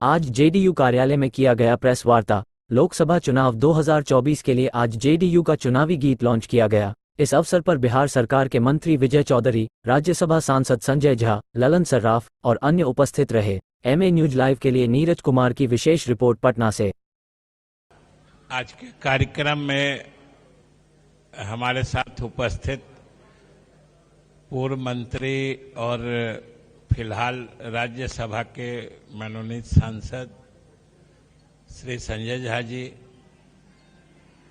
आज जेडीयू कार्यालय में किया गया प्रेस वार्ता। लोकसभा चुनाव 2024 के लिए आज जेडीयू का चुनावी गीत लॉन्च किया गया। इस अवसर पर बिहार सरकार के मंत्री विजय चौधरी, राज्यसभा सांसद संजय झा, ललन सर्राफ और अन्य उपस्थित रहे। एमए न्यूज लाइव के लिए नीरज कुमार की विशेष रिपोर्ट पटना से। आज के कार्यक्रम में हमारे साथ उपस्थित पूर्व मंत्री और फिलहाल राज्यसभा के मनोनीत सांसद श्री संजय झा जी,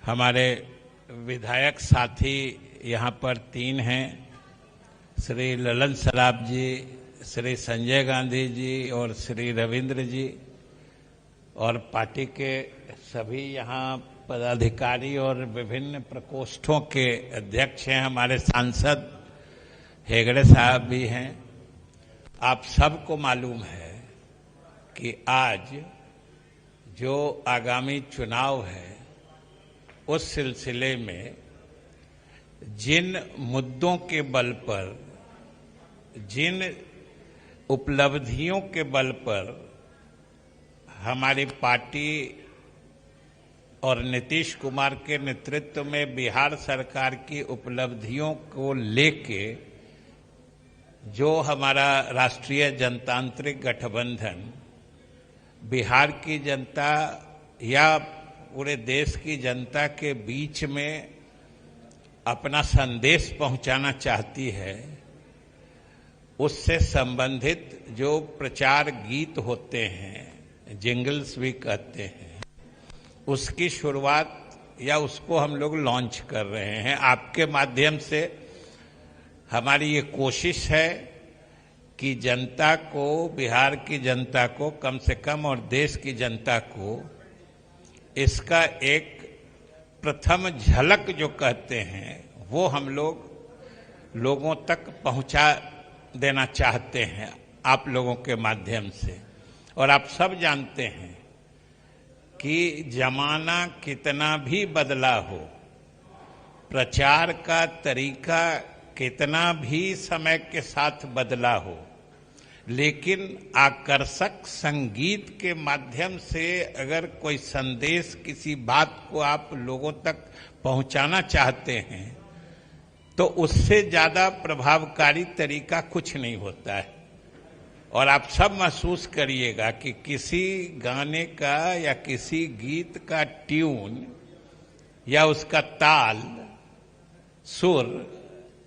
हमारे विधायक साथी यहाँ पर 3 हैं, श्री ललन सर्राफ जी, श्री संजय गांधी जी और श्री रविंद्र जी, और पार्टी के सभी यहाँ पदाधिकारी और विभिन्न प्रकोष्ठों के अध्यक्ष हैं। हमारे सांसद हेगड़े साहब भी हैं। आप सबको मालूम है कि आज जो आगामी चुनाव है उस सिलसिले में जिन मुद्दों के बल पर, जिन उपलब्धियों के बल पर हमारी पार्टी और नीतीश कुमार के नेतृत्व में बिहार सरकार की उपलब्धियों को लेके जो हमारा राष्ट्रीय जनतांत्रिक गठबंधन बिहार की जनता या पूरे देश की जनता के बीच में अपना संदेश पहुंचाना चाहती है, उससे संबंधित जो प्रचार गीत होते हैं, जिंगल्स भी कहते हैं, उसकी शुरुआत या उसको हम लोग लॉन्च कर रहे हैं। आपके माध्यम से हमारी ये कोशिश है कि जनता को, बिहार की जनता को कम से कम और देश की जनता को इसका एक प्रथम झलक जो कहते हैं वो हम लोग लोगों तक पहुंचा देना चाहते हैं आप लोगों के माध्यम से। और आप सब जानते हैं कि जमाना कितना भी बदला हो, प्रचार का तरीका कितना भी समय के साथ बदला हो, लेकिन आकर्षक संगीत के माध्यम से अगर कोई संदेश, किसी बात को आप लोगों तक पहुंचाना चाहते हैं तो उससे ज्यादा प्रभावकारी तरीका कुछ नहीं होता है। और आप सब महसूस करिएगा कि किसी गाने का या किसी गीत का ट्यून या उसका ताल, सुर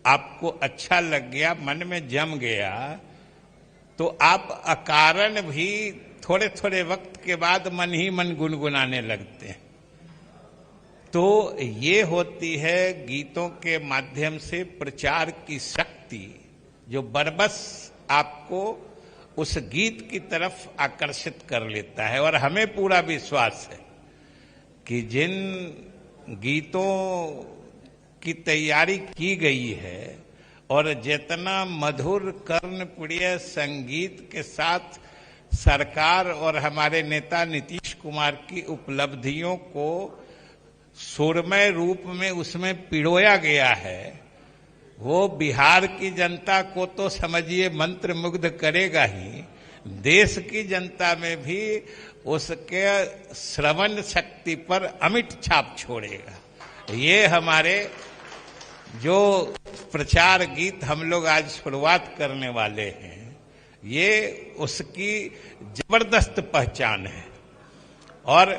आपको अच्छा लग गया, मन में जम गया, तो आप अकारण भी थोड़े थोड़े वक्त के बाद मन ही मन गुनगुनाने लगते हैं। तो ये होती है गीतों के माध्यम से प्रचार की शक्ति, जो बरबस आपको उस गीत की तरफ आकर्षित कर लेता है। और हमें पूरा विश्वास है कि जिन गीतों की तैयारी की गई है और जितना मधुर कर्णप्रिय संगीत के साथ सरकार और हमारे नेता नीतीश कुमार की उपलब्धियों को सुरमय रूप में उसमें पिरोया गया है, वो बिहार की जनता को तो समझिए मंत्रमुग्ध करेगा ही, देश की जनता में भी उसके श्रवण शक्ति पर अमिट छाप छोड़ेगा। ये हमारे जो प्रचार गीत हम लोग आज शुरुआत करने वाले हैं, ये उसकी जबरदस्त पहचान है। और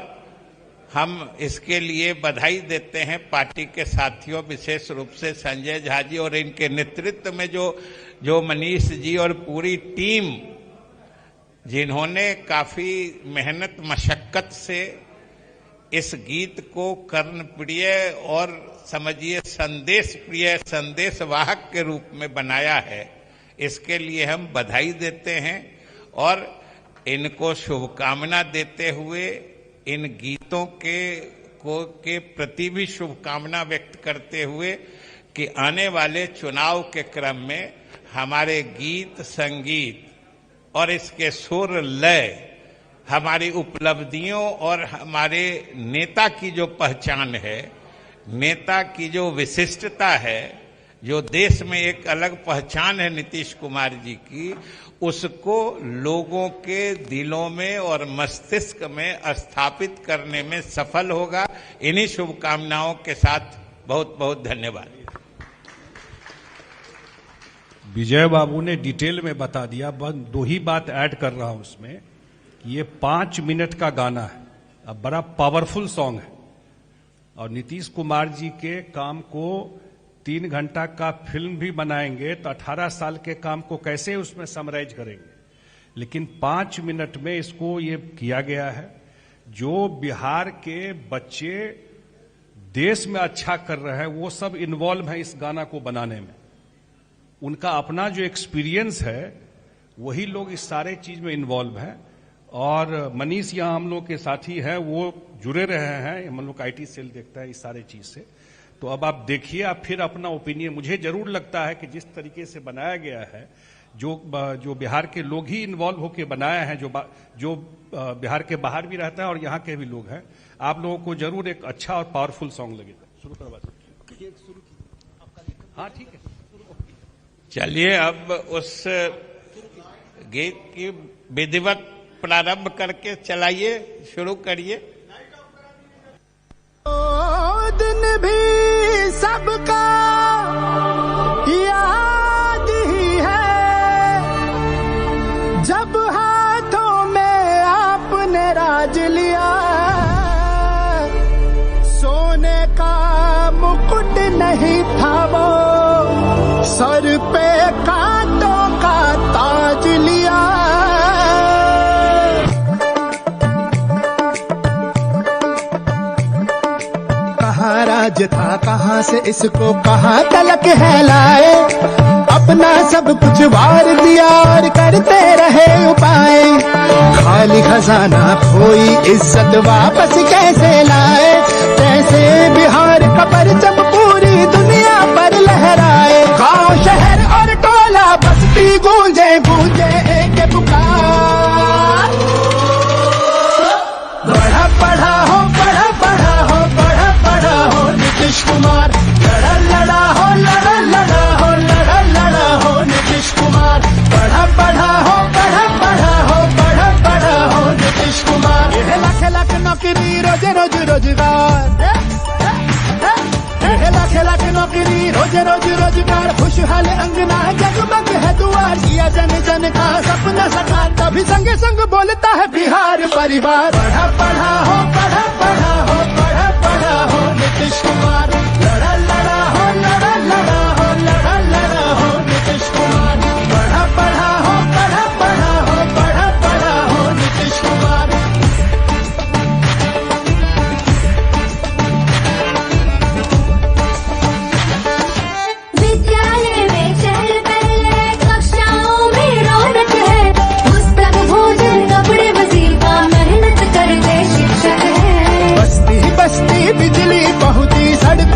हम इसके लिए बधाई देते हैं पार्टी के साथियों, विशेष रूप से संजय झा जी और इनके नेतृत्व में जो मनीष जी और पूरी टीम, जिन्होंने काफी मेहनत मशक्कत से इस गीत को कर्णप्रिय और समझिए संदेश प्रिय, संदेशवाहक के रूप में बनाया है। इसके लिए हम बधाई देते हैं और इनको शुभकामना देते हुए इन गीतों के प्रति भी शुभकामना व्यक्त करते हुए कि आने वाले चुनाव के क्रम में हमारे गीत, संगीत और इसके सुर, लय, हमारी उपलब्धियों और हमारे नेता की जो पहचान है, नेता की जो विशिष्टता है, जो देश में एक अलग पहचान है नीतीश कुमार जी की, उसको लोगों के दिलों में और मस्तिष्क में स्थापित करने में सफल होगा। इन्हीं शुभकामनाओं के साथ बहुत बहुत धन्यवाद। विजय बाबू ने डिटेल में बता दिया, बस 2 ही बात ऐड कर रहा हूं उसमें कि ये 5 मिनट का गाना है, अब बड़ा पावरफुल सॉन्ग है, और नीतीश कुमार जी के काम को 3 घंटा का फिल्म भी बनाएंगे तो 18 साल के काम को कैसे उसमें समराइज करेंगे, लेकिन 5 मिनट में इसको ये किया गया है। जो बिहार के बच्चे देश में अच्छा कर रहे हैं वो सब इन्वॉल्व हैं इस गाना को बनाने में, उनका अपना जो एक्सपीरियंस है वही लोग इस सारे चीज में इन्वॉल्व हैं। और मनीष यहाँ हम लोग के साथी हैं, वो जुड़े रहे हैं, हम लोग का आईटी सेल देखता है इस सारे चीज से। तो अब आप देखिए, आप फिर अपना ओपिनियन, मुझे जरूर लगता है कि जिस तरीके से बनाया गया है, जो बिहार के लोग ही इन्वॉल्व होकर बनाया है, जो बिहार के बाहर भी रहता है और यहाँ के भी लोग हैं, आप लोगों को जरूर एक अच्छा और पावरफुल सॉन्ग लगेगा। शुरू करवा दीजिए। हाँ ठीक है, चलिए अब उस गीत की विधिवत प्रारंभ करके चलाइए, शुरू करिए। दिन भी सबका याद ही है, जब हाथों में आपने राज लिया, सोने का मुकुट नहीं था वो, सर पे कांटों का ताज लिया। कहाँ राज था, कहाँ से इसको कहाँ तलक है लाए, अपना सब कुछ वार दिया और करते रहे उपाय, खाली खजाना खोई इज्जत वापस कैसे लाए, कैसे बिहार का परचम पूरी दुनिया पर लहराए, गांव शहर और टोला बस्ती गूंजे गूंजे एक पुकार, बढ़ा बढ़ा हो बढ़ा बढ़ा हो बढ़ा बढ़ा हो नीतीश कुमार, लड़ा लड़ा हो लड़ा लड़ा हो लड़ा लड़ा हो नीतीश कुमार, बढ़ा बढ़ा हो बढ़ा बढ़ा हो बढ़ा बढ़ा हो नीतीश कुमार। यह लाख लाख नौकरी रोज रोज रोजगार, लाख लाख नौकरी रोज रोज रोजगार, खुशहाल अंगना जगमग है दुआर, किया जन जन का सपना साकार, तभी संग संग बोलता है बिहार परिवार, बढ़ा बढ़ा हो बढ़ा बढ़ा हो बढ़ा बढ़ा हो नीतीश कुमार, लड़ा लड़ा हो लड़ा लड़ा हो लड़ा लड़ा हो नीतीश कुमार, बढ़ा बढ़ा हो बढ़ा बढ़ा हो बढ़ा बढ़ा हो नीतीश कुमार। विद्यालय में चहल पहल है, कक्षाओं में रौनक है, पुस्तक भोजन कपड़े वजीफा मेहनत करते शिक्षक है, बस्ती बस्ती बिजली पहुंची, सड़क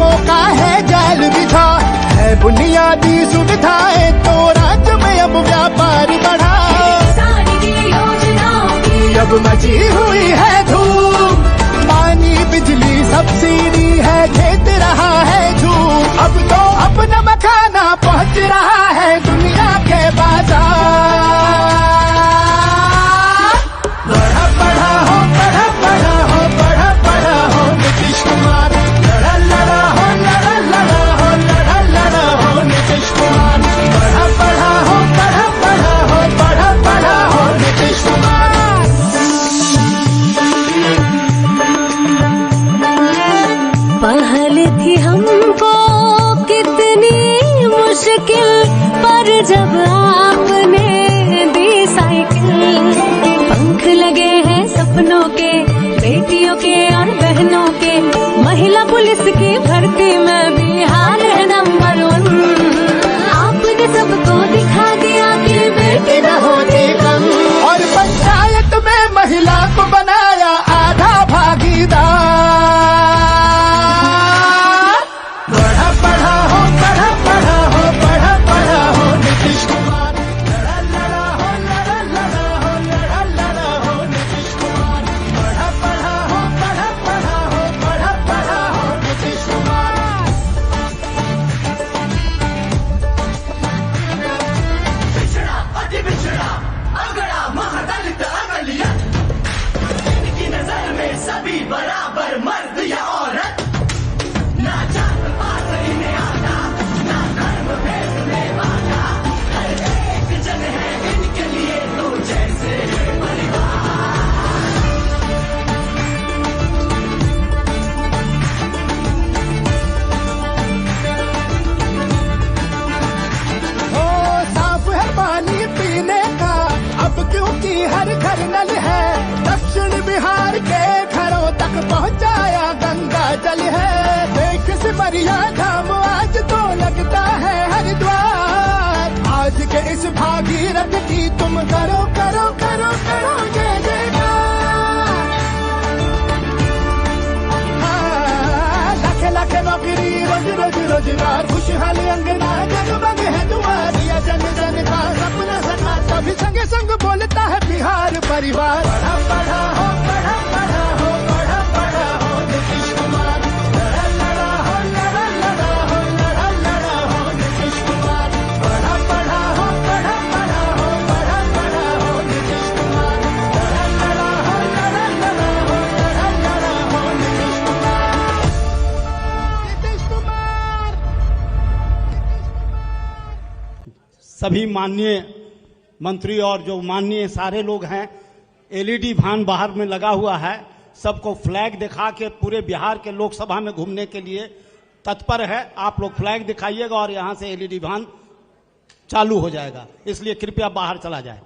उमरिया धाम आज तो लगता है हरिद्वार। आज के इस भागीरथ की तुम करो करो करो करो जय जयकार। लाखे लाखे नौकरी रोज रोज रोजगार, खुशहाली अंगना जगमग है दुआर। या जन जन का सपना सना सभी संग संग बोलता है बिहार परिवार। पढ़ा पढ़ा हो पढ़ा पढ़ा हो पढ़ा पढ़ा हो नीतीश कुमार। लड़ा लड़ा हो लड़ा लड़ा हो लड़ा लड़ा हो नीतीश कुमार। पढ़ा पढ़ा हो पढ़ा पढ़ा हो पढ़ा पढ़ा हो नीतीश कुमार। लड़ा लड़ा हो लड़ा लड़ा हो लड़ा लड़ा हो नीतीश कुमार। नीतीश कुमार। सभी माननीय मंत्री और जो माननीय सारे लोग हैं, एलईडी वैन बाहर में लगा हुआ है, सबको फ्लैग दिखा के पूरे बिहार के लोकसभा में घूमने के लिए तत्पर है। आप लोग फ्लैग दिखाइएगा और यहां से एलईडी वैन चालू हो जाएगा, इसलिए कृपया बाहर चला जाए।